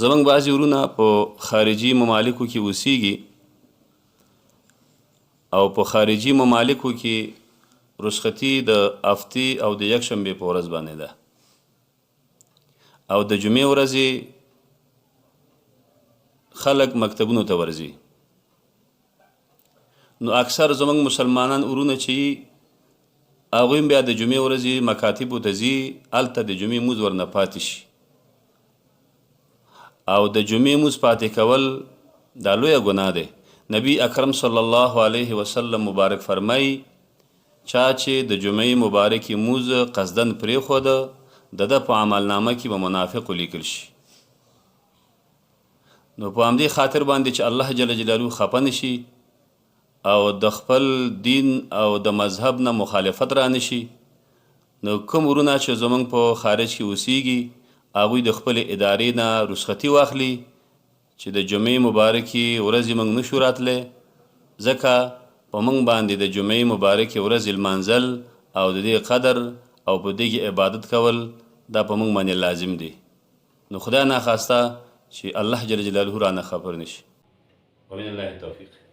زمونږ بعضې ورونه په خارجي ممالکو کې اوسیږي او په خارجي ممالکو کې رخصتي د هفتې او د یکشنبې په ورځ باندې ده او د جمعې ورځې خلک مکتبونو ته ورځي. نو اکثر زمونږ مسلمانان ورونه چې هغوی بیا د جمعې ورځې مکاتبو ته ځي، هلته د جمعې مونځ ورنه پاتې شي او د جمعې مونځ پاتې کول دا لویه ګناه دی. نبی اکرم صلی الله علیه وسلم مبارک فرمایي چا چې د جمعې مبارکې مونځ قصدن پرېښوده د ده په عملنامه کې به منافق ولیکل شي. نو په همدې خاطر باندې چې الله جل جلاله خفه نشي او د خپل دین او د مذهب نه مخالفت را نشي، نو کوم ورونه چې زمونږ په خارج کې اوسیږي هغوی د خپل ادارې نه رخصتي واخلي چې د جمعې مبارکې ورځې موږ نشو راتلی، ځکه په موږ باندې د جمعې مبارکې ورځې لمانځل او د دې قدر او په دې کې عبادت کول دا په موږ باندې لازم دی. نو خدای ناخواسته چې الله جل جلاله رانه خبر نشي. ومن الله التوفیق.